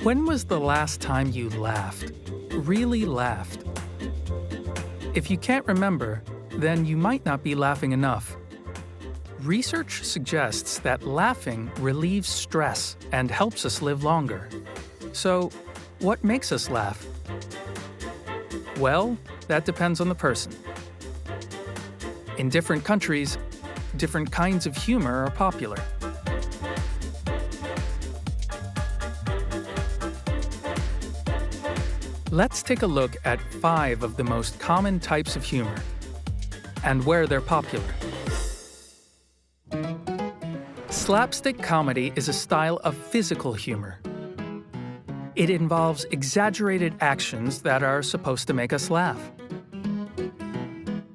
When was the last time you laughed? Really laughed? If you can't remember, then you might not be laughing enough. Research suggests that laughing relieves stress and helps us live longer. So, what makes us laugh? Well, that depends on the person. In different countries, different kinds of humor are popular. Let's take a look at 5 of the most common types of humor and where they're popular. Slapstick comedy is a style of physical humor. It involves exaggerated actions that are supposed to make us laugh.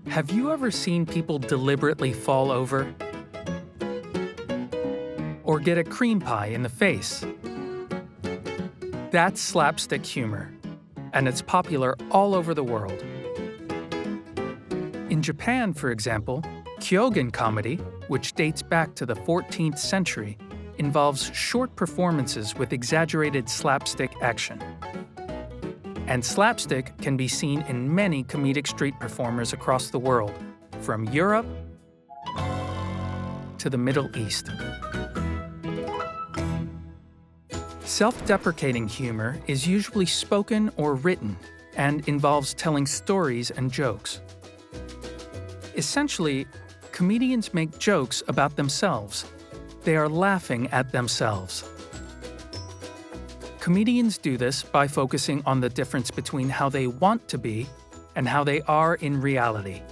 Have you ever seen people deliberately fall over? Or get a cream pie in the face? That's slapstick humor, and it's popular all over the world. In Japan, for example, Kyogen comedy, which dates back to the 14th century, involves short performances with exaggerated slapstick action. And slapstick can be seen in many comedic street performers across the world, from Europe to the Middle East. Self-deprecating humor is usually spoken or written and involves telling stories and jokes. Essentially, comedians make jokes about themselves. They are laughing at themselves. Comedians do this by focusing on the difference between how they want to be and how they are in reality,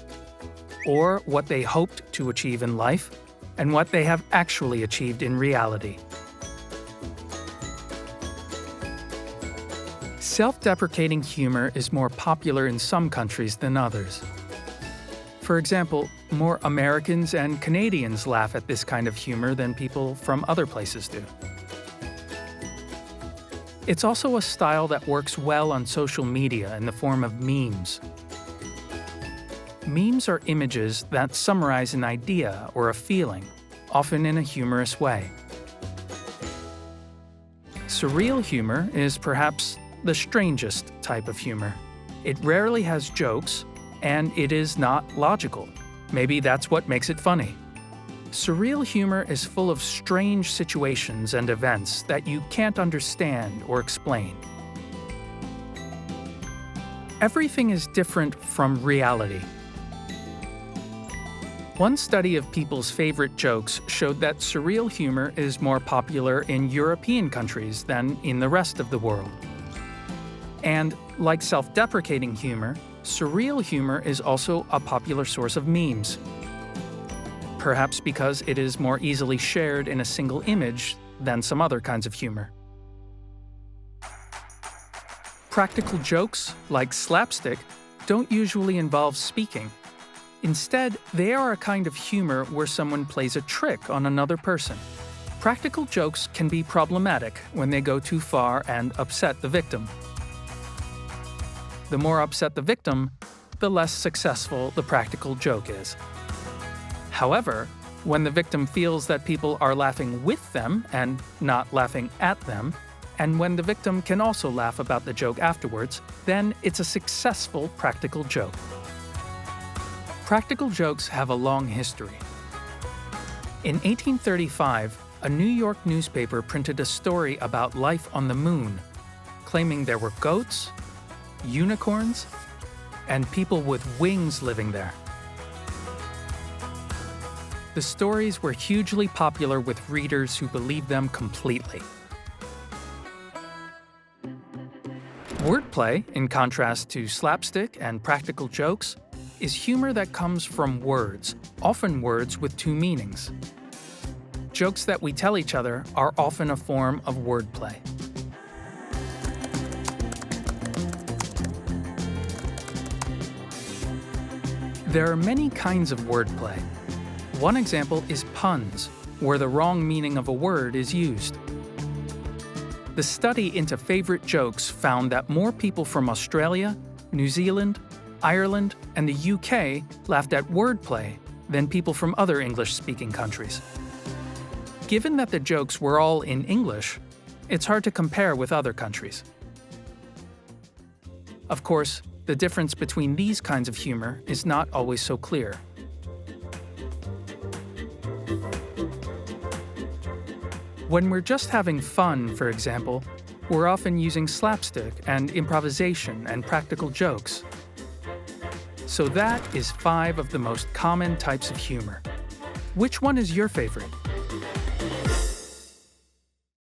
or what they hoped to achieve in life and what they have actually achieved in reality. Self-deprecating humor is more popular in some countries than others. For example, more Americans and Canadians laugh at this kind of humor than people from other places do. It's also a style that works well on social media in the form of memes. Memes are images that summarize an idea or a feeling, often in a humorous way. Surreal humor is perhaps the strangest type of humor. It rarely has jokes, and it is not logical. Maybe that's what makes it funny. Surreal humor is full of strange situations and events that you can't understand or explain. Everything is different from reality. One study of people's favorite jokes showed that surreal humor is more popular in European countries than in the rest of the world. And, like self-deprecating humor, surreal humor is also a popular source of memes. Perhaps because it is more easily shared in a single image than some other kinds of humor. Practical jokes, like slapstick, don't usually involve speaking. Instead, they are a kind of humor where someone plays a trick on another person. Practical jokes can be problematic when they go too far and upset the victim. The more upset the victim, the less successful the practical joke is. However, when the victim feels that people are laughing with them and not laughing at them, and when the victim can also laugh about the joke afterwards, then it's a successful practical joke. Practical jokes have a long history. In 1835, a New York newspaper printed a story about life on the moon, claiming there were goats, unicorns, and people with wings living there. The stories were hugely popular with readers who believed them completely. Wordplay, in contrast to slapstick and practical jokes, is humor that comes from words, often words with two meanings. Jokes that we tell each other are often a form of wordplay. There are many kinds of wordplay. One example is puns, where the wrong meaning of a word is used. The study into favorite jokes found that more people from Australia, New Zealand, Ireland, and the UK laughed at wordplay than people from other English-speaking countries. Given that the jokes were all in English, it's hard to compare with other countries. Of course, the difference between these kinds of humor is not always so clear. When we're just having fun, for example, we're often using slapstick and improvisation and practical jokes. So that is 5 of the most common types of humor. Which one is your favorite?